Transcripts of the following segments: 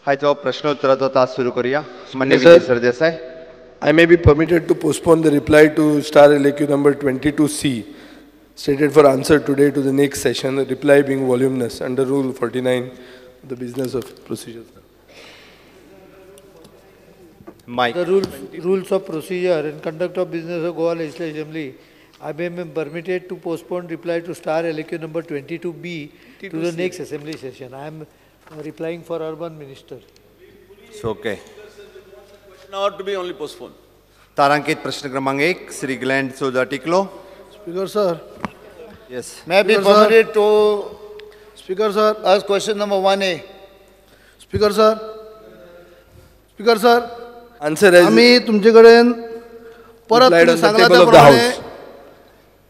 हाय तो प्रश्नोत्तराचा तास सुरू करूया. माननीय विजय Sardesai. I may be permitted to postpone the reply to Star LAQ number 22C, stated for answer today to the next session, the reply being voluminous under Rule 49, the business of procedure. Mike. The rules of procedure and conduct of business of Goa Legislative Assembly, I may be permitted to postpone reply to Star LAQ number 22B to the next assembly session. I am replying for Urban Minister. It's okay. Not to be only postponed. तारांकित प्रश्न क्रमांक 1 Shri gland सोजा टिकलो. Speaker sir. Yes. May I be Speaker, permitted to Speaker sir. ask question number 1A? Speaker sir. Speaker sir. Answer as आम्ही तुमच्याकडे परत replied तुम्ही on the सांगला table of the त्याप्रमाणे House.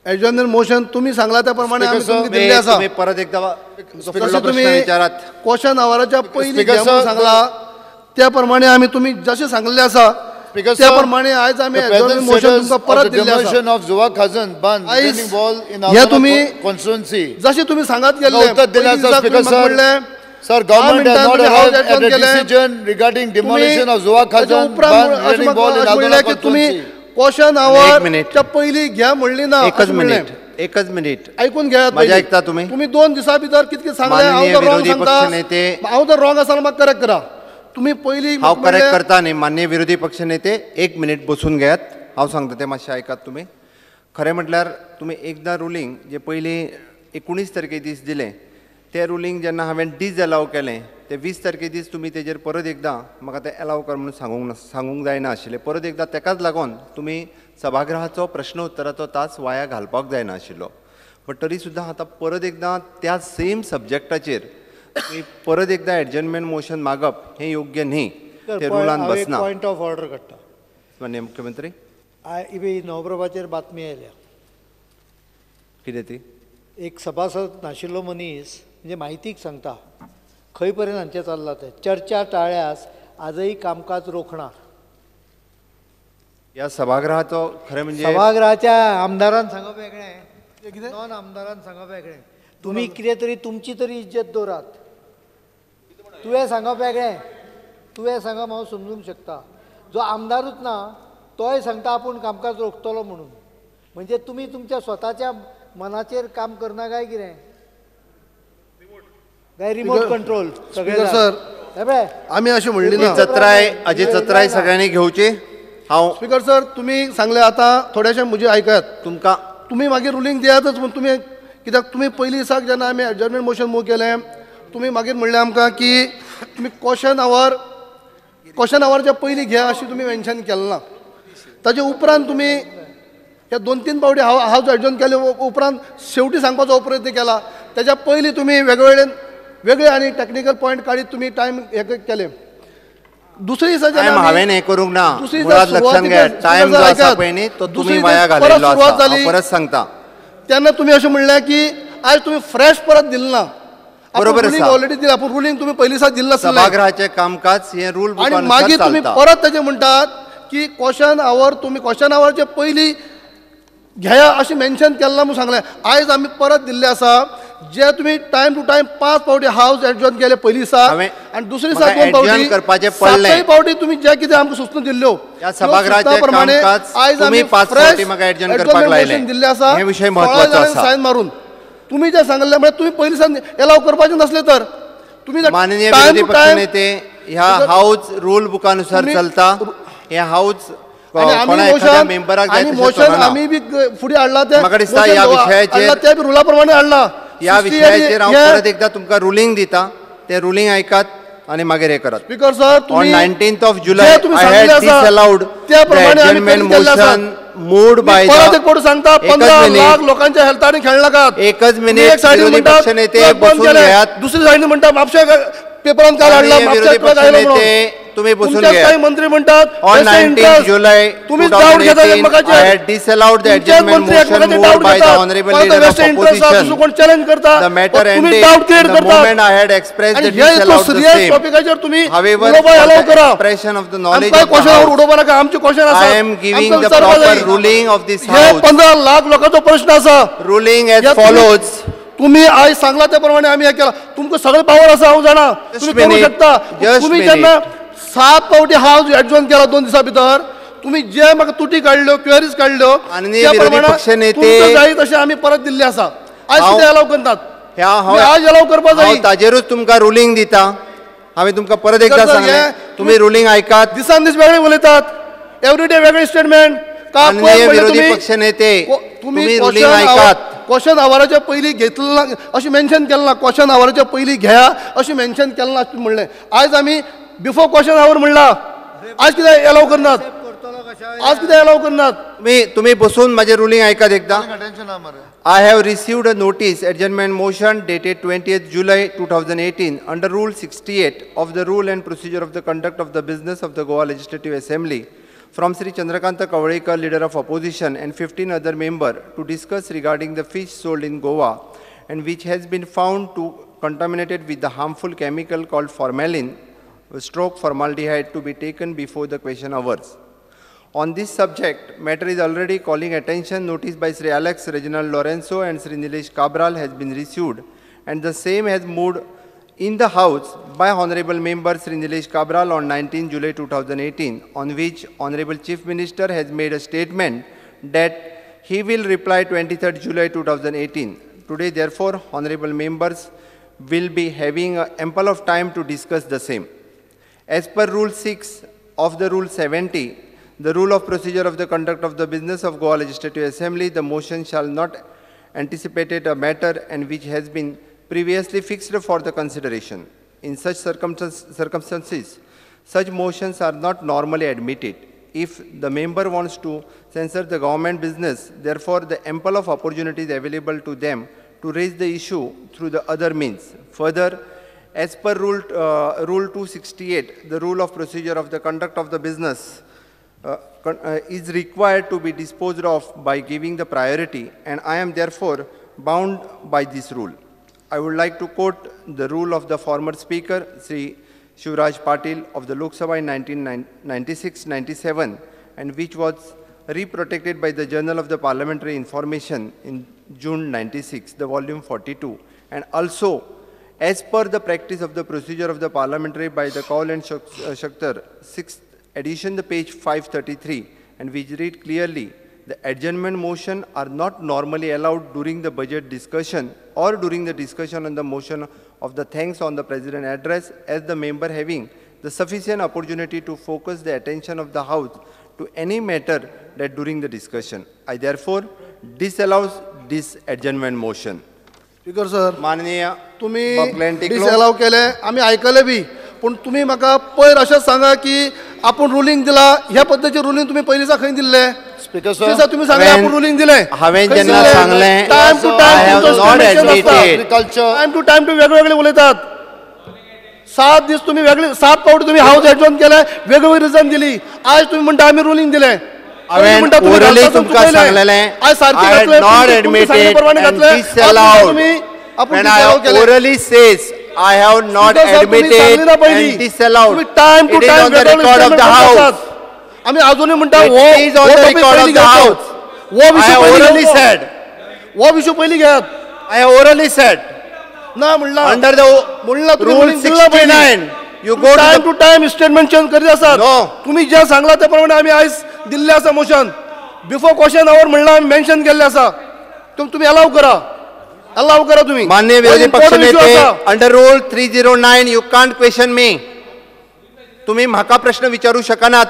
ॲडजॉर्नमेंट मोशन तुम्ही सांगला त्याप्रमाणे आम्ही Speaker, तुमका sir, दिल्ले असा. तुम्ही परत एकदा जसे प्रश्न तुम्ही विचारात. क्वेश्चन आवाराच्या पहिली Speaker, घ्या म्हणून sir, सांगला त्याप्रमाणे आम्ही तुम्ही जसे सांगले असा Speaker, sir, त्याप्रमाणे आज आम्ही the ॲडजॉर्नमेंट present मोशन status तुमका of परत the दिल्ले असा. demolition of Zuwa Khazan Band Guys, retaining wall in या तुम्ही Azana constituency. जसे तुम्ही सांगत गेले उत्तर दिलं पहिली sir, दिवसात Speaker, तुम्ही sir. म्हणले Sir, government has not तुम्ही arrived House at a adjourn केले. decision regarding demolition of Zuwa त्याच्या Khazan उपरांत Band असं retaining wall in म्हणलं Azana की तुम्ही constituency. क्वेश्चन एक आवर मिनिट. च्या पहिली घ्या म्हणली ना एकच असं म्हणले. मिनिट. एकच मिनिट. ऐकून घ्या माझ्या पहिले. ऐकता तुम्ही? तुम्ही 2 दिवसा भितर कितके सांगले माननीय हांव तर रॉंग विरोधी सांगता पक्षनेते- हांव तर रॉंग आसा म्हाका करेक्ट करा. तुम्ही पहिली हांव म्हणले- करेक्ट करता न्ही. माननीय विरोधी पक्षनेते 1 मिनिट बसून घेयात. हांव सांगता ते मातशें ऐकात तुम्ही. खरें म्हटल्यार तुम्ही एकदा रुलींग जे पयलीं 19 तारखे दीस दिलें ते रुलींग जेन्ना हांवें डिसअलाव केलें ते 20 तारखे दीस तुम्ही तेजेर परत एकदा म्हाका ते अलाव कर म्हणून सांगूंक जायना आशिल्लें. परत एकदा तेकाच लागून तुम्ही सभागृहाचो प्रश्न उत्तराचो तास वाया घालपाक जायना आशिल्लो. बट तरी सुद्दां आतां परत एकदा त्या सेम सब्जेक्टाचेर तुम्ही परत एकदा एडजर्नमेंट मोशन मागप हें योग्य न्ही. ते रुलान बसना. पॉइंट ऑफ ऑर्डर काडटा. माननीय मुख्यमंत्री नवप्रभाचेर बातमी आयल्या. कितें ती? एक सभासद नाशिल्लो मनीस म्हणजे माहितीक सांगता खंय पर्यंत हांचें चल्लां तें. चर्चा टाळ्यास आजही कामकाज रोखणार. या सभागृहाचो खरें म्हणजे सभागृहाच्या आमदारान सांगप वेगळें, नॉन आमदारान सांगप वेगळें. तुम्ही कितें तरी तुमची तरी इज्जत दवरात. तुवें सांगप वेगळें, तुवें सांगप हांव समजूंक शकता. जो आमदारूच ना तोय सांगता आपूण कामकाज रोखतलो म्हणून. म्हणजे तुम्ही तुमच्या स्वताच्या मनाचेर काम करना काय कितें? काय रिमोट कंट्रोल सगळे सर आम्ही अशी म्हणली ना. अजित सत्राय सगळ्यांनी घेवची. हांव स्पीकर सर तुम्ही सांगले आता थोड्याशा म्हजे ऐकात. तुमकां तुम्ही मागीर रुलींग दियातच पूण तुम्ही कित्याक तुम्ही पयलीं दिसाक जेन्ना आमी एडजर्नमेंट मोशन मूव केलें तुम्ही मागीर म्हणलें आमकां की तुम्ही क्वेश्चन आवरच्या पयलीं घ्या अशी तुम्ही मेन्शन केलें ना. ताचे उपरांत तुम्ही ह्या 2-3 फावटी हावज एडजर्न केले उपरांत शेवटी सांगपाचो प्रयत्न केला. त्याच्या पयलीं तुम्ही वेगळे आनी टेक्निकल पॉयंट काडीत तुम्ही टायम हे केले. दुसरे दिसा टायम हांवें हें करूंक ना. दुसरी मुळात दिसा लक्षात घ्या टायम जो आसा ऐकात. पळय न्ही तो दुसरी तुम्ही दीस वाया परत घालयल्लो सुरवात आसा. जाली. हांव परत सांगता. तेन्ना तुम्ही अशें म्हणलें की आज तुम्ही फ्रेश परत दिलें ना. बरोबर आसा. ऑलरेडी दिला पूण रुलींग तुम्ही पयलीं दिसा दिल्लें नासलें. सभागृहाचे कामकाज हे रूल आणि बुकानुसार मागीर तुम्ही चालता. परत ताचे म्हणटात की क्वेश्चन आवरचे पयलीं घ्या अशें मेन्शन केलें ना म्हणून सांगलें. आयज आमी परत दिल्ले आसा जे तुम्ही टायम टू टायम 5 फावटी हावज एडजॉर्न केले पयलीं दिसा आनी दुसरे दिसा 2 adjourn फावटी करपाचें पडलें. 7 फावटी तुम्ही जे कितें आमकां सूचना दिल्ल्यो या सभागृहाचे कामकाज आयज तुम्ही आमी 5 फावटी म्हाका adjourn करपाक लायले. दिल्ले आसा. हे विशय महत्वाचो आसा. सायन मारून तुम्ही जे सांगले म्हणजे तुम्ही पयलीं दिसा एलाव करपाचे नसले तर तुम्ही माननीय time विरोधी to time- पक्षनेते ह्या हाऊस रूल बुकानुसार तुम्ही- चलता. हे हाऊस आणि आम्ही कोणा एखाद्या मोशन मेंबराक आणि जाय तशें मोशन चलना. आम्ही बी फुडें हाडला ते म्हाका दिसता मोशन ह्या हाडला विशयाचेर ते बी रुलाप्रमाणे हाडला. ह्या विशयाचेर हांव परत एकदा तुमकां रुलींग दिता. ते रुलींग ऐकात आणि मागीर हे करात. स्पीकर सर On तुम्ही 19th of July, जे तुम्ही I had सांगितले आसा, disallowed the त्याप्रमाणे आम्ही adjournment केलेले आसा. motion moved by मी परत the. एक फावटी सांगता एकच 15 मिनिट. लाख लोकांच्या हेल्थाने खेळू नकात. एकच तुम्ही मिनिट. एक सायडीन विरोधी म्हणटात, पक्षनेते ट्रक बंद बसून केले. घ्यात. दुसरी सायडीन म्हणटा म्हापशा पेपरान काल हाडला माननीय म्हापशा विरोधी ट्रक आयलो म्हणून. पक्षनेते तुम्ही बसून तुमच्याच घ्या. काही मंत्री म्हणतात On vested 19th interest. July तुम्ही डाऊट घेता 2018, एकमेकाचे. I had disallowed the तुमच्याच adjournment मंत्री motion एकमेकाचे moved doubt by the घेतात. honorable कोणाचा leader of vested interest आहे, opposition. दुसरं कोण challenge करता. The matter पण तुम्ही ended doubt create the करतात. moment I had expressed आणि the हे इतको disallowed the सिरियस same. टॉपिकाचेर तुम्ही However, उलोवपाक for allow the करा. expression of the knowledge आमकां of the क्वेश्चनावर House, उडोवपा नाका. आमचे क्वेश्चन आसा. I am giving आमकां the विचारपा proper जाय. ruling of this हे House. 15 लाख लोकांचो प्रश्न आसा. Ruling as या तुम्ही- follows. तुम्ही आज सांगला त्या प्रमाणे आम्ही हे केला. तुमकां सगळे पावर आसा हांव जाणा, तुम्ही करू minute. शकता. Just तुम्ही minute. जेन्ना 7 फावटी हांव एडजॉर्न केला 2 दिसां भितर, तुम्ही जे म्हाका तुटी काडल्यो क्वेरीज काडल्यो माननीय त्या विरोधी प्रमाणे पक्षनेते- तुमकां जाय तशें आमी परत दिल्ले आसा. आज हांव- कितें अलाव करतात, ह्या तुम्ही आज अलाव करपा जाय. हांव ताजेरूच तुमकां रुलींग दिता. हांवें तुमकां परत एकदा सर, सांगलें, हे- तुम्ही रुलींग ऐकात. दिसान दीस वेगळे उलयतात, एवरीडे वेगळे स्टेटमेंट. माननीय विरोधी पक्षनेते, तुम्ही रुलींग ऐकात. क्वेश्चन आवाराच्या पयलीं घेतलें ना अशें मेन्शन केलें ना. क्वेश्चन आवाराच्या पयलीं घ्या अशें मेन्शन केलें ना अशें म्हणलें. आयज आमी बिफोर क्वेश्चन आवर म्हणला. आज कितें अलाव करनात, आज कितें अलाव करनात. तुम्ही बसून माझे रुलींग ऐकात एकदा. Attention ना मरे. I have received a notice adjournment motion dated 20th July 2018 under Rule 68 of the Rule and Procedure of the Conduct of the Business of the Goa Legislative Assembly from Sri Chandrakanta Kavadekar, leader of opposition, and 15 other members to discuss regarding the fish sold in Goa and which has been found to contaminated with the harmful chemical called formalin stroke formaldehyde to be taken before the question hours. On this subject, matter is already calling attention. Notice by Sri Alex Reginald Lorenzo and Sri Nilesh Cabral has been received, and the same has moved in the House by Honorable Member Sri Nilesh Cabral on 19 July 2018, on which Honorable Chief Minister has made a statement that he will reply 23rd July 2018. Today, therefore, Honorable Members will be having ample of time to discuss the same. As per Rule 6 of the Rule 70, the rule of procedure of the conduct of the business of Goa Legislative Assembly, the motion shall not anticipate a matter and which has been previously fixed for the consideration. In such circumstances, such motions are not normally admitted. If the member wants to censor the government business, therefore the ample of opportunities available to them to raise the issue through the other means. Further, as per Rule 268, the rule of procedure of the conduct of the business is required to be disposed of by giving the priority, and I am therefore bound by this rule. I would like to quote the rule of the former Speaker, Sri Shivraj Patil of the Lok Sabha in 1996-97, and which was reprotected by the Journal of the Parliamentary Information in June 96, the volume 42, and also as per the practice of the procedure of the parliamentary by the Kaul and Shakhtar, 6th edition, the page 533, and which read clearly, the adjournment motion are not normally allowed during the budget discussion or during the discussion on the motion of the thanks on the President address, as the member having the sufficient opportunity to focus the attention of the House to any matter that during the discussion. I therefore disallows this adjournment motion. Speaker sir, माननीय तुम्ही बकलेन टिकलो. डिसअलाव केले, आम्ही ऐकले बी, पण तुम्ही म्हाका पयर अशेंच सांगा की आपण रुलिंग दिला. ह्या पद्धतीचे रुलिंग तुम्ही पहिलीचा खंय दिल्ले? Speaker sir sir. तुम्ही सांगले आपण रुलिंग दिले. हांवें जेन्ना सांगलें, time to I time have not admitted. Agriculture. Time to time तुम्ही वेगवेगळे उलयतात. 7 दीस तुम्ही वेगळे 7 पावटी तुम्ही हाऊस एडजॉर्न केले, वेगवेगळी रिझन दिली. आज तुम्ही म्हणता आम्ही रुलिंग दिले. हांवें orally तुमकां सांगलेलें, आज सारखे I had घातले, not तुमचे admitted सांगण्याप्रमाणे and घातले. आज disallowed. तुम्ही आपण When disallowed I केले. orally says, I have not speaker साहेब, तुम्ही admitted सांगली ना पहिली. and disallowed. तुम्ही time to It is time on the वेगवेगळे record of the statement House. करतात. आम्ही अजूनही म्हणता It वो is on the topic record पहिली of the घ्यायचो. House. वो I विषय have पहिली orally घ्यायचो. said. वो विषय पहिली घ्यात. I have orally said. ना म्हणला Under the म्हणला तुम्ही Rule ruling दिला पहिली. 69, you go to time the to time statement change करीत आसात. No. तुम्ही जे सांगला त्या प्रमाणे आम्ही आज दिल्ले आसा मोशन. बिफोर क्वेश्चन आवर म्हणला आम्ही मेन्शन केल्ले आसा. तुम्ही अलाव करा. अलाव करा तुम्ही. माननीय विरोधी Important issue पक्षनेते, आसा. Under rule 309 you can't question me. तुम्ही म्हाका प्रश्न विचारू शकनात,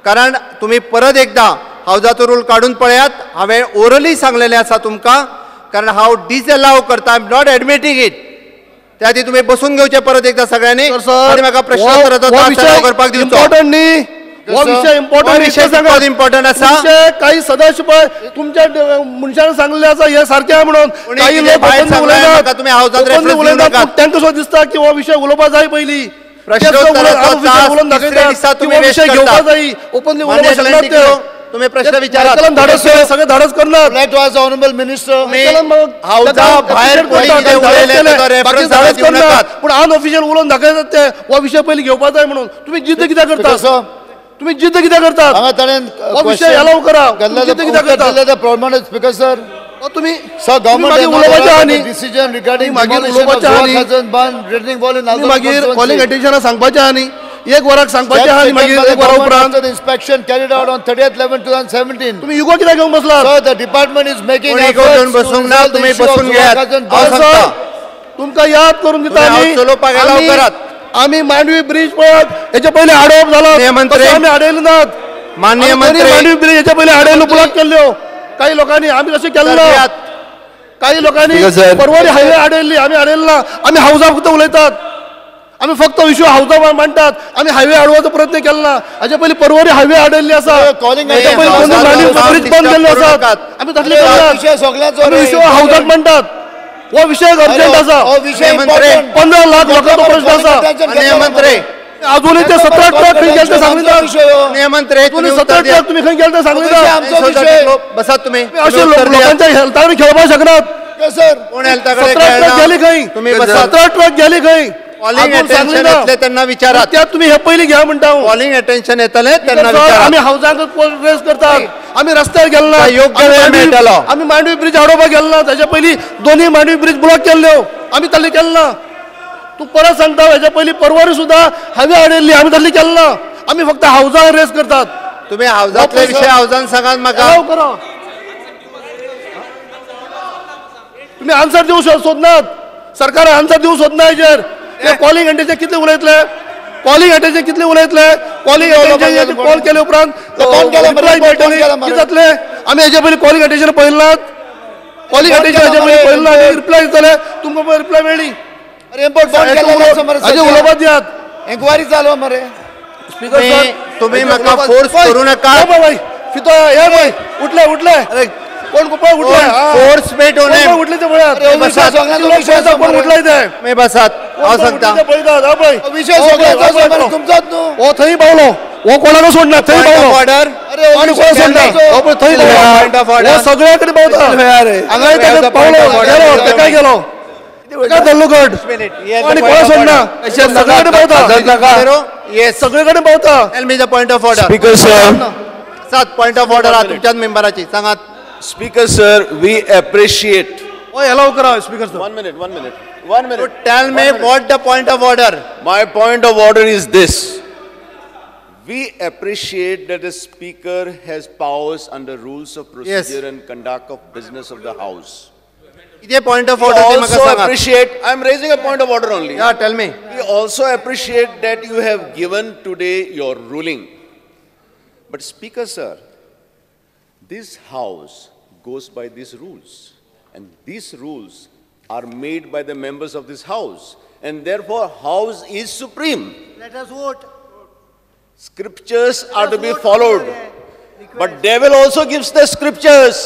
कारण तुम्ही परत एकदा हाऊसाचो रूल काढून पळयात. हांवें ओरली सांगलेलें आसा तुमकां, कारण हांव डिसअलाव करता. I am not admitting it. त्या खातीर तुम्ही बसून घेवचे परत एकदा सगळ्यांनी, आनी म्हाका प्रश्नोत्तराचो तास करपाक दिवचो. इम्पॉर्टंट न्ही. हो विषय इम्पॉर्टंट विषय कितको इम्पॉर्टंट आसा? काही सदस्य पळय तुमच्या मनशान सांगलेले आसा हे सारखे आहे म्हणून. कोणी काही कितें लोक भायर openly सांगलां उलयतात. म्हाका, तुम्ही हाऊसांत openly reference दिवं उलयतात, नाकात. पूण तांकां सो दिसता की हो विषय उलोवपा जाय पयली. प्रश्नोत्तराचो तास तिसऱ्या दिसा तुम्ही विषय waste घेवपा करतात. जाय. ओपनली मान्य उलोवपा शकनात टिकलो, ते. तुम्ही प्रश्न विचारात. आयकलन धाडस सगळे धाडस करनात. Like to ask the honorable minister. हाऊसा भायर कोणी कितें उलयलें ताचो रेफरन्स हांवें दिवं नाकात. पूण अनऑफिशियल उलोवन दाखयतात ते हो विषय पयली घेवपा जाय म्हणून. तुम्ही जिद्द कित्याक Speaker करतात? sir. तुम्ही जिद्द कित्याक करतात? हांगा ताणें हो विषय अलाव करा. केल्लो जिद्द कित्याक करतात? प्रमाणे स्पीकर सर तुम्ही Sir, government मागीर has not उलोवपाचें आहा taken न्ही a decision regarding मागीर demolition of उलोवपाचें आहा Zoa न्ही Khazan Ban, retaining wall in तुम्ही Algoma मागीर कॉलिंग constituency. अटेन्शनाक सांगपाचें आहा न्ही एक वराक सांगपाचें Steps आहा न्ही taken मागीर by the एक वरा government उपरांत after the inspection carried out on 30th/11/2017. तुम्ही युगो कित्याक घेवन बसलात Sir, the department is making कोणी efforts घेऊन to बसूंक ना, resolve the तुम्ही issue of बसून Zoa घ्यात. Khazan हांव Ban. सांगता. तुमकां याद करून दिता तुम्ही आमी हाऊस चलोवपाक allow आमी- करात. आमी मांडवी ब्रिज पळयात हेच्या पयलीं आडोवप जालो नियमंत्री. तसो आमी आडयले नात माननीय आमी दोन्ही मंत्री मांडवी ब्रिज हेच्या पयलीं आडयल्यो ब्लॉक केल्ल्यो काही लोकांनी आमी तशें केलें ना तरबियात. काही लोकांनी Speaker sir. परवरी हायवे आडयल्ली आमी आडयल्ली ना आमी हावजा फक्त उलयतात आमी फक्त इश्यू हावजा मांडटात आमी हायवे आडोवपाचो प्रयत्न केलो ना हाचे पयलीं परवरी हायवे आडयल्ली आसा calling हेच्या पयलीं हावजाक दोन मांडवी हावजाक ब्रिज बंद केल्ले करू आसात नाकात. आमी तसले हा करनात विषय सगळ्यांचो आमी रे, इश्यू हावजाक मांडटात हो विषय अर्जंट आसा हो विषय मंत्री, important. 15 लाख लोकांचो प्रश्न आसा माननीय मंत्री अजूनही ते 17 ट्रक खंय गेले ते सांगले ना माननीय मंत्री तुम्ही तुम्ही 17 उत्तर द्या. ट्रक तुम्ही खंय गेले ते सांगले विषय ना आमचो विषय. बसा तुम्ही असे तुम्ही उत्तर द्या. लोकांच्या हेल्थावर खेळपाक शकनात सर कोण हेल्थाकडे 17 ट्रक खेळणार? गेली खंय तुम्ही बसा 17 ट्रक गेली खंय कॉलिंग अजून सांगले अटेन्शन ना. येतले त्यांना विचारात त्यात तुम्ही हे पहिले घ्या म्हणता हांव. कॉलिंग अटेन्शन येतले त्यांना सर, विचारात आम्ही हावजांक रेस करतात आम्ही रस्त्यार गेलो ना तुका योग्य आम्ही वेळ मांडवी- मेळटलो. आम्ही मांडवी ब्रिज आडोवपाक गेलो ना त्याच्या पयलीं दोन्ही मांडवी ब्रिज ब्लॉक केल्ल्यो आम्ही तल्ली केलो ना तू परत सांगता हेच्या पयलीं परवारी सुद्धा हायवे आडयल्ली आम्ही तल्ली केलो ना आम्ही फक्त हावजांक रेस करतात तुम्ही हावजातले वापस विषय जा. हावजान सांगात म्हाका allow करा तुम्ही आन्सर दिवू सोदनात सरकार आन्सर दिवू सोदना हेजेर ते कॉलिंग अटेन्शन कितले उलयतले कॉलिंग अटेन्शन कितले उलयतले कॉलिंग अटेन्शन कॉल केले उपरांत फोन केला मरे, reply फोन मेळटली. केला मरे. कितें जातले आमी हेजे पयलीं कॉलिंग अटेन्शन पळयलात कॉलिंग फोन अटेन्शन केला हेजे पयलीं मरे, पळयला फोन. रिप्लाय दितले तुमकां रिप्लाय मेळ्ळी अरे इम्पोर्ट बंद केलेला समोर हाजे उलोवपाक दियात एन्क्वायरी चालू आहे मरे स्पीकर तुम्ही म्हाका फोर्स करू नका फितो हे पळय उठले उठले कोण पळय उठले फोर्स मेट होणे कोण उठले ते पळयात अरे, विषय सगळ्यांचा विषय कोण समोर आहे. उठलाय ते तुम्ही बसात हांव सांगता विषय सगळ्यांचा समोर आहे, तुमचाच न्हू हो थंय पावलो हो कोणाक सोडना थंय पॉइंट ऑफ पावलो ऑर्डर अरे आणि विषय कोण सोडना सगळ्यांचो. हो पळय थंय Point of पावलो order. हो सगळ्याकडे पावता हांगा ताका पावलो गेलो ते काय गेलो काय धरलो गट आणि कोण सोडना सगळ्याकडे पावता येस सगळीकडे पावता tell me the point of order Speaker sir, सात पॉइंट ऑफ ऑर्डर आहा तुमच्याच मेंबराची सांगात Speaker sir, we appreciate. हो अलाव करा speaker sir One minute. Tell me what the point of order My point of order is this. We appreciate that the speaker has powers under rules of procedure and conduct of business of the house. किती point of We order म्हाका also सांगात appreciate, I'm raising a point of order only. या tell me We also appreciate that you have given today your ruling. But Speaker sir, this house goes by these rules. And these rules are made by the members of this house. And therefore, house is supreme. Let us vote. Scriptures are to be followed. But devil also gives the scriptures.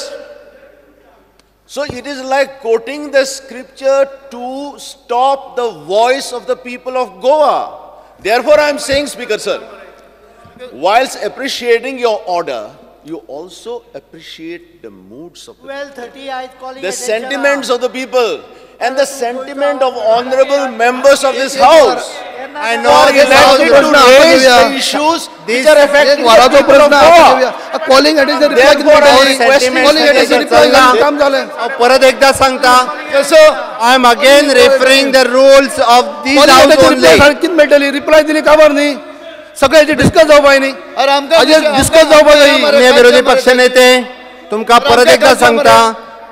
So it is like quoting the scripture to stop the voice of the people of Goa. Therefore, I am saying, Speaker sir, whilst appreciating your order, you also appreciate the moods of the 12:30 I is calling the attention sentiments now. of the people and the sentiment of honorable members of this house. I know Are this house elected is to raise घेऊया. the issues which This are affecting the वराचो people of प्रश्न Goa. Calling attention reply किती Therefore, I मेळटली request calling attention reply चलना. काम जालें हांव परत एकदा सांगता Yes, sir. I am again referring the rules of this calling house attention only reply किती मेळटली रिप्लाय दिली काबार न्ही सगळ्याची डिस्कस जावपाक न्ही अरे आमकां हाजेर विषय- डिस्कस आमकां जावपाक विषय जायी. मरे, मी काय विरोधी मरे, पक्ष नेते तुमकां परत एकदा सांगता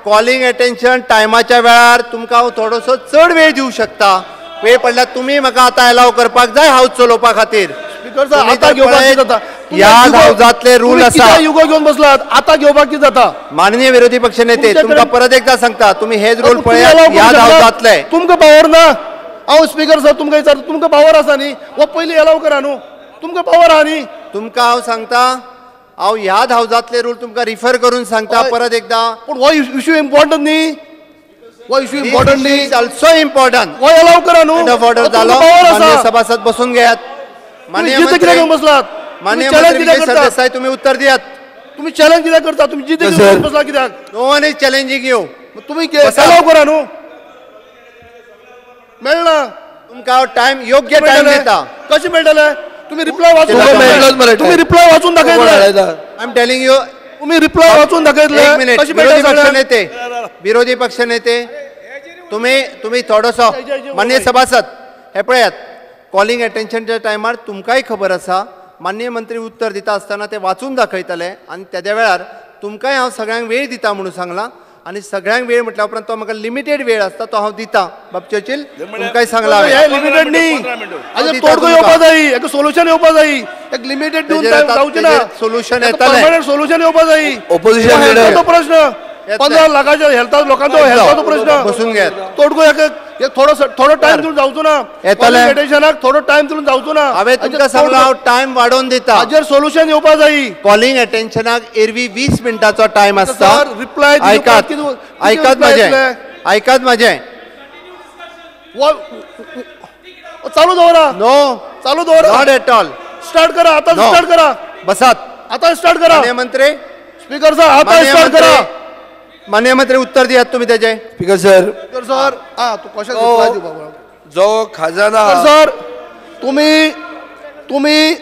कॉलिंग अटेन्शन टायमाच्या वेळार तुमकां हांव थोडोसो चड वेळ दिवं शकता वेळ पडल्यार तुमी म्हाका आतां अलाव करपाक जाय हाऊस चलोवपा खातीर स्पीकर सर तुम्ही आता तर घेवपाक पळय, कितें जाता ह्या हाऊसातले रूल आसा युगो घेवन बसलात आता घेवपाक कितें जाता माननीय विरोधी पक्ष नेते तुमच्याकडे- तुमकां परत एकदा सांगता तुम्ही हेच रूल तुम्ही पळयात allow करू ह्या शकता. हाऊसातले तुमकां पावर ना हांव स्पीकर सर तुमकां विचारता तुमकां पावर आसा न्ही वो पयलीं अलाव करा न्हू तुमकां पावर आहा न्ही तुमकां हांव सांगता हांव ह्याच हाऊसातले रूल तुमकां रिफर करून सांगता हय. परत एकदा पूण हो इश्यू इम्पॉर्टंट न्ही हो इश्यू इम्पॉर्टंट न्ही ऑल्सो इम्पॉर्टंट हो अलाव करा न्हू पॉइंट ऑफ ऑर्डर तुमकां झालो पावर माननीय आसा सभासद बसून घेयात माननीय तुम्ही जिद्द कित्याक घेवन मंत्री बसलात माननीय तुम्ही मंत्री चॅलेंज विजय कित्याक करता सरदेसाई तुम्ही उत्तर दियात तुम्ही चॅलेंज कित्याक करता तुम्ही जिद्द घेवन बसला कित्याक no one is challenging you मग तुम्ही बसा. अलाव करा न्हू मेळना तुमकां हांव टायम योग्य टायम दिता कशें मेळटलें तुम्ही रिप्लाय वाचून तुमकां मेळटलोच मरे तुम्ही रिप्लाय वाचून दाखयतले आय एम टेलिंग यू तुम्ही रिप्लाय वाचून दाखयतले एक मिनिट कशी विरोधी भेटत पक्ष सगळ्यांक? नेते विरोधी पक्ष नेते तुम्ही थोडोसो माननीय सभासद हे पळयात कॉलिंग अटेन्शनच्या टायमार तुमकांय खबर आसा माननीय मंत्री उत्तर दिता आसतना ते वाचून दाखयतले आनी त्या वेळार तुमकांय हांव सगळ्यांक वेळ दिता म्हणून सांगला आणि सगळ्यांक वेळ म्हटल्या उपरांत तो म्हाका लिमिटेड वेळ आसता तो हांव दिता बाब चर्चिल तुमकांय सांगला हांवें. हे लिमिटेड न्ही हाजेर दिता तोडगो तुमकां. येवपा जाय एक सोल्युशन येवपा जाय एक लिमिटेड दिवन तेजेर आतां जावचे ना तेजेर solution येतलें. परमनंट सोल्युशन येवपा जाय Opposition तो leader. हेल्थाचो प्रश्न येतलें. 15 लाखाच्या हेल्था लोकांचो हेल्थाचो प्रश्न बसून घेयात. तोडगो एक थोडो टाइम दिवन जावचो ना येतलें. एडिशनाक थोडो टाइम दिवन जावचो ना हांवें तुमकां सांगला हांव टायम वाडोवन दिता हाजेर सोल्युशन येवपा जाय कॉलिंग अटेन्शनाक एरवी 20 मिनटाचो टायम आसता सर, reply दिवपाक ऐकात कितें ऐकात reply म्हाजें येतलें? ऐकात म्हाजें चालू दवरा नो चालू दवरा नॉट एट ऑल स्टार्ट करा आता No. स्टार्ट करा बसात आता स्टार्ट करा माननीय मंत्री स्पीकर सर आता माननीय स्टार्ट करा मंत्री माननीय मंत्री उत्तर दियात तुम्ही त्याचे स्पीकर सर स्पीकर सर हा तू कशा जो खजाना सर तुम्ही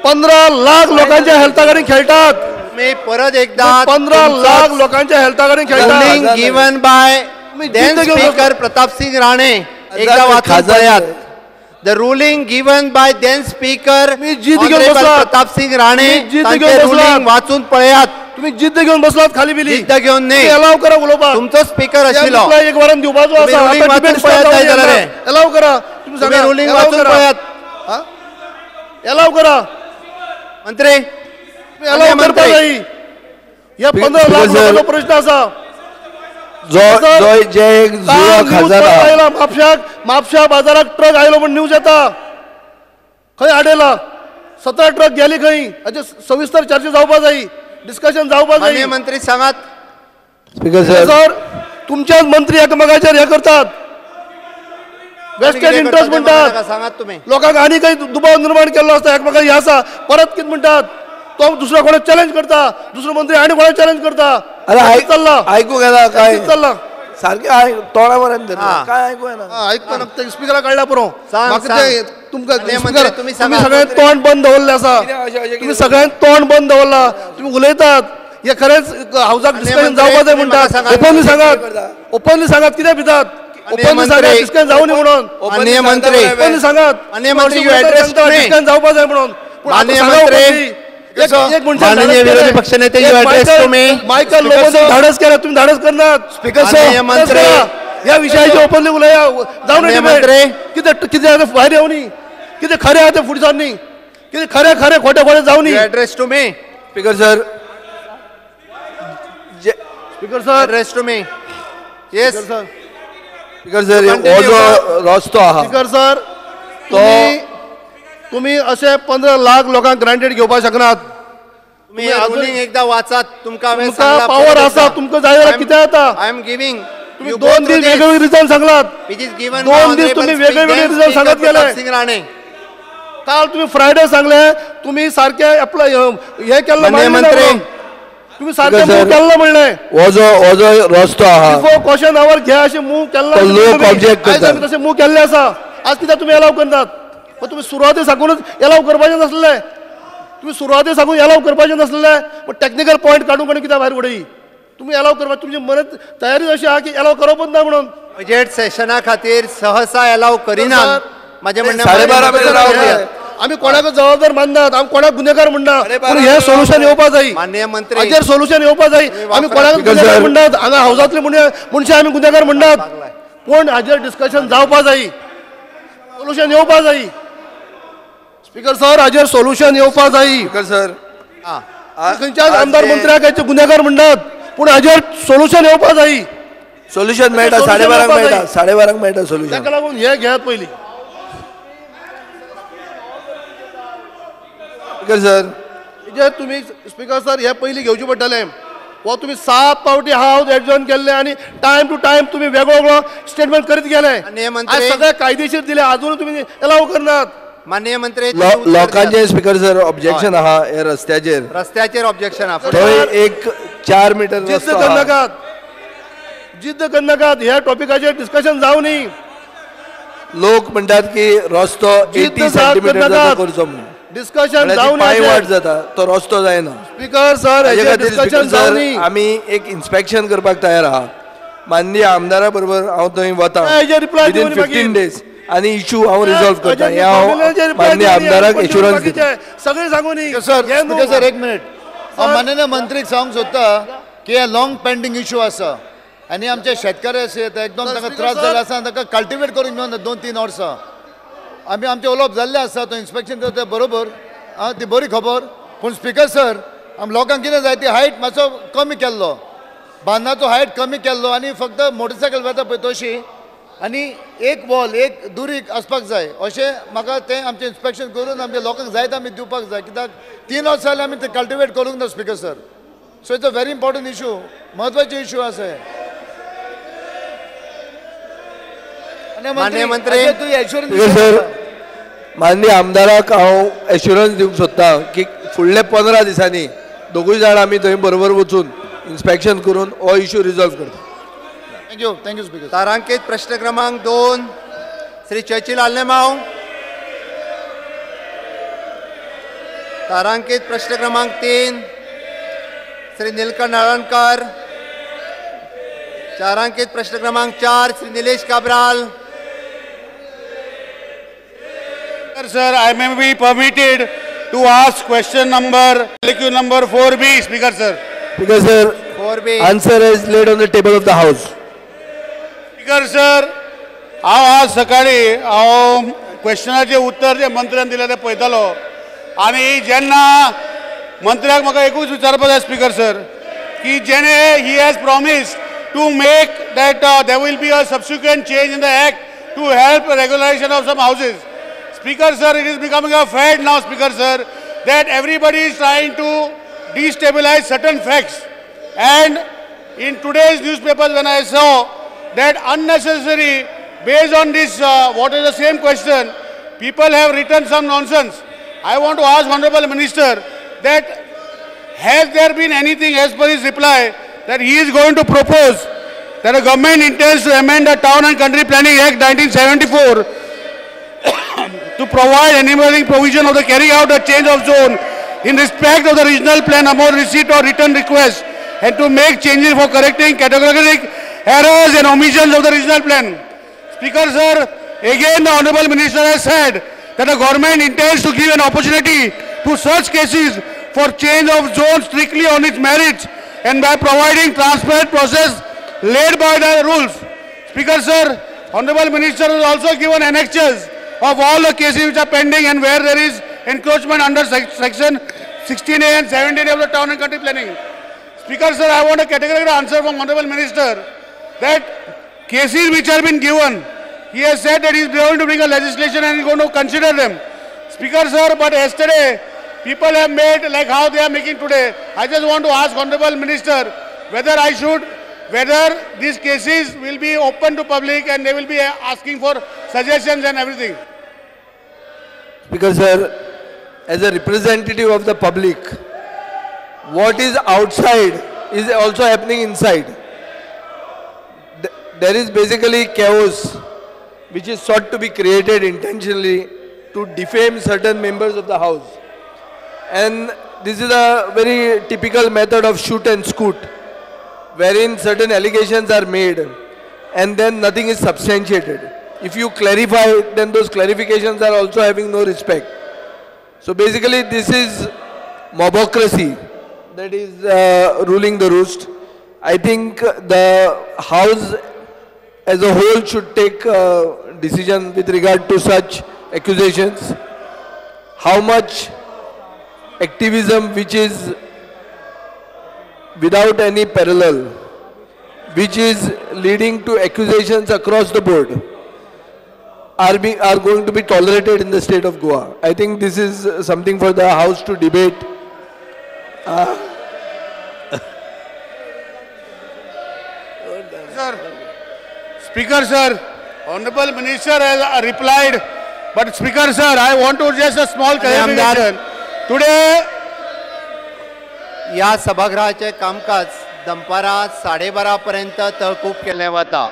15 लाख लोकांच्या हेल्था कडेन खेळटात तुम्ही परत एकदा 15 लाख लोकांच्या हेल्था कडेन रुलिंग खेळटात गिवन बाय तुम्ही देन जिद्द घेऊन स्पीकर प्रताप सिंग राणे एकदा वाचून खासदार पळयात the ruling given by then speaker तुम्ही जिद्द घेऊन बसलात. प्रताप सिंग राणे तुम्ही जिद्द तांचे घेऊन बसलात. रुलिंग वाचून पळयात तुम्ही जिद्द घेऊन बसलात खाली बिली जिद्द घेऊन न्ही अलाव करा उलोवपाक तुमचो स्पीकर आशिल्लो तुमका एक वरान दिवपाचो तुम्ही आसा ruling आता वाचून debate पळयात start जाय जावंक जाल्यार येना. अलाव करा तुम्ही तुम्ही सांगा रुलिंग अलाव वाचून करा. पळयात हा? अलाव करा मंत्री तुम्ही अलाव करपा मंत्री. जाय या 15 लाख Because, लोकांचो प्रश्न आसा जो सर, जो जे एक काल जुळो न्यूज खजाना पळोवंक आयला म्हापशा बाजारात ट्रक आयलो म्हण न्यूज येता खंय आडयला 17 ट्रक गेली खंय हाचे सविस्तर चर्चा जावपा जाय डिस्कशन जावपा माननीय जाय मंत्री सांगात स्पीकर सर सर तुमच्याच मंत्री एकामेकाचेर हे करतात वेस्टेड इंटरेस्ट म्हणटात सांगात तुम्ही लोकांक आनी काही दुबाव निर्माण केल्लो आसता एकमेकाक हे आसा परत कितें म्हणटात तो दुसऱ्या कोणाक चॅलेंज करता दुसरो मंत्री आनी कोणाक चॅलेंज करता अरे कितें चल्ला ऐकू गेला काय कितें चल्ला सारखे तोंडा पर्यंत हा. काय ऐकू येना हा, आयकता ते स्पीकरा काडला पुरो सांग, म्हाका सांग. ते तुमकां माननीय speaker, मंत्री, तुम्ही सांगा. तुम्ही सगळ्यांत तोंड बंद दवरलें आसा तुम्ही सगळ्यांत तोंड बंद दवरला तुम्ही उलयतात हे खरेंच हाऊसाक डिस्कशन मंत्री, जावपा जाय तुम्ही म्हणटात म्हाका सांगात. ओपनली सांगात ओपनली सांगात कित्याक भितात ओपनली मंत्री. सांगात डिस्कशन जावं न्ही म्हणून माननीय मंत्री ओपनली सांगात माननीय मंत्री, you address to me. Discussion जावपा जाय म्हणून पूण आता माननीय सांगा मंत्री, openly. एक मनशान माननीय धाडस विरोधी केलें. पक्षनेते, एक you address Michael- to me. Michael Speaker लोबोने sir. धाडस केलं तुम्ही धाडस करनात Speaker sir. माननीय मंत्री. या विषयाची ओपनली उलया जाऊ माननीय नये मंत्री. कितें आतां भायर येवनी कितें खरें आहा तें फुडें सरनी कितें खरें खोटें जावनी address to me speaker sir speaker sir address to me yes sir speaker sir हो Continue, जो रस्तो आहा स्पीकर सर तुम्ही असे 15 लाख लोकांक ग्रांटेड घेवपाक शकनात तुम्ही रुलिंग एकदा वाचात तुमका हांवें तुमका सांगला पावर आसा तुमका जाय जाल्यार कितें जाता आय एम गिविंग तुम्ही 2 दीस वेगवेगळे रिजन सांगलात which is given दोन by दीस Honorable तुम्ही Speaker, वेगवेगळे then reason Speaker सांगत गेले. प्रताप सिंग राणे काल तुम्ही फ्रायडे सांगले तुम्ही सारखे अप्लाय हे केलं माननीय मंत्री. तुम्ही सारखे स्पीकर मूव सर. केल्लो म्हणले हो जो रस्तो आहा बिफोर क्वेश्चन आवर घ्या असे मूव केल्लो तो लोक तुम्ही. object आयज करतात. आमी तसे मूव केल्ले आसा आज कित्याक तुम्ही अलाव करतात पण तुम्ही सुरवाते साकूनच अलाव करपाचें नसलें तुम्ही सुरवाते साकून अलाव करपाचें नसलें पण टेक्निकल पॉयंट काडून काडून कित्याक भायर उडयी तुम्ही अलाव करपाक तुमची मनात तयारी अशी आहा की अलाव करपच ना म्हणून बजेट सेशना खातीर सहसा अलाव करिना सर, माझे म्हणणे 12:30 पर्यंत रावूं द्या. आम्ही कोणाक जबाबदार माननात आमी कोणाक गुन्हेगार म्हणना पूण हे सोल्युशन येवपा जाय माननीय मंत्री हाजेर सोल्युशन येवपा जाय आमी कोणाक Speaker गुन्हेगार sir. म्हणनात हांगा हावजातले मनशां आमी गुन्हेगार म्हणनात पूण हाजेर डिस्कशन जावपा जाय सोल्युशन येवपा जाय स्पीकर सर हाजेर सोल्युशन येवपा जाय स्पीकर सर खंयच्याच आमदार मंत्र्याक हाचे गुन्हेगार म्हणनात पूण हाजेर सोल्युशन येवपा जाय सोल्युशन मेळटा Solution 12:30 येवपा मेळटा जाय. 12:30 मेळटा सोल्युशन ताका लागून हे घेयात पयलीं स्पीकर सर जे तुम्ही स्पीकर सर हे पयलीं घेवचे पडटले हो तुम्ही 7 फावटी हावज एडजॉर्न केल्ले आणि टाइम टू टाइम तुम्ही वेगळो वेगळो स्टेटमेंट करीत गेले माननीय मंत्री. आज सगळे कायदेशीर दिले अजून तुम्ही अलाव करनात माननीय मंत्री तुम्ही उत्तर लोकांचे दियात. स्पीकर सर ऑब्जेक्शन आहा हे रस्त्याचेर रस्त्याचेर ऑब्जेक्शन आहा थंय एक 4 मीटर जिद्द रस्तो आहा. करनाकात जिद्द करनाकात ह्या टॉपिकाचेर डिस्कशन जावं न्ही लोक म्हणतात की रस्तो जिद्द 80 साथ सेंटीमीटर करनाकात. करचो म्हणून डिस्कशन जावन पायवाट जाता तो रस्तो जायना. स्पीकर सर हाजे हेजेर खातीर डिस्कशन स्पीकर जावनी सर आमी एक इन्स्पेक्शन करपाक तयार आहा. माननीय आमदारा बरोबर हांव थंय वता हेजेर reply विदिन दिवनी मागीर. 15 days आणि इशू हांव रिझॉल्व करता. हे हेजेर हांव reply माननीय दिवनी, आमदाराक पण एश्युरन्स बाकीचे दिता. सगळे सांगूनी सर एक मिनिट हांव माननीय मंत्रीक सांगूंक सोदता की हे लॉंग पेंडींग इश्यू आसा आनी आमचे शेतकरी अशे ते एकदम ताका त्रास जाल्ले आसा ताका कल्टिवेट करून घेवन 2-3 वर्सां आमी आमचे उलोवप जाल्ले आसा तो इन्स्पेक्शन करता बरोबर ती बरी खबर पूण स्पीकर सर आम लोकांक कितें जाय ती हायट मातसो कमी केल्लो बांदनाचो हायट कमी केल्लो आनी फक्त मोटरसायकल वता पळय तशी आनी एक वॉल एक दुरीक आसपाक जाय अशें म्हाका तें आमचें इन्स्पेक्शन करून आमच्या लोकांक जाय तें आमी दिवपाक जाय कित्याक 3 वर्सां जाल्यार आमी ते कल्टिवेट करूंक ना speaker sir so it's a very important issue म्हत्वाचे इशू आसा हे. माननीय मंत्री. अजय, तू स्पीकर ॲश्युरन्स सर माननीय आमदाराक हांव एश्युरन्स दिवंक सोदता की फुडले 15 दिसांनी दोगूय जाण आमी थंय बरोबर वचून इन्स्पेक्शन करून हो इशू रिझॉल्व करता. Thank you speaker. तारांकीत प्रश्न क्रमांक 2 श्री चर्चिल आल्नेमाव. तारांकीत प्रश्न क्रमांक 3 श्री नीलकंठ नारायणकर. तारांकीत प्रश्न क्रमांक 4 Shri Nilesh Cabral. Sir, I may be permitted to ask question number, LQ number 4B, Speaker sir. Speaker sir, 4B. answer is laid on the table of the house. Speaker sir, हांव आज सकाळी हांव क्वेश्चनाचे उत्तर जे मंत्र्यान दिलें तें पळयतालो आनी जेन्ना मंत्र्याक म्हाका एकूच विचारपाक जाय स्पीकर सर की जेणे he has promised to make that there will be a subsequent change in the act to help regularisation of some houses. Speaker sir, it is becoming a fad now, Speaker sir, that everybody is trying to destabilize certain facts. And in today's newspapers, when I saw that unnecessary, based on this, what is the same question, people have written some nonsense. I want to ask Honorable Minister that has there been anything as per his reply that he is going to propose that the government intends to amend the Town and Country Planning Act 1974 to provide enabling provision of the carry out a change of zone in respect of the regional plan upon receipt or written request and to make changes for correcting categorical errors and omissions of the regional plan. Speaker sir, again the Honorable Minister has said that the government intends to give an opportunity to such cases for change of zone strictly on its merits and by providing transparent process led by the rules. Speaker sir, Honorable Minister has also given annexures of all the cases which are pending and where there is encroachment under section 16A and 17A of the Town and Country Planning. Speaker sir, I want a categorical answer from Honorable Minister that cases which have been given, he has said that he is going to bring a legislation and he is going to consider them. Speaker sir, but yesterday people have made like how they are making today. I just want to ask Honorable Minister whether these cases will be open to public and they will be asking for suggestions and everything. Speaker sir, as a representative of the public, what is outside is also happening inside. There is basically chaos which is sought to be created intentionally to defame certain members of the house. And this is a very typical method of shoot and scoot, wherein certain allegations are made and then nothing is substantiated. If you clarify, then those clarifications are also having no respect. So basically this is mobocracy that is ruling the roost. I think the House as a whole should take a decision with regard to such accusations. How much activism which is without any parallel, which is leading to accusations across the board, are going to be tolerated in the state of Goa. I think this is something for the House to debate. Speaker sir, Honorable Minister has replied, but Speaker sir, I want to just a small clarification. Today, या सभागृहाचे कामकाज दनपारां 12:30 पर्यंत तहकूब केलें वता.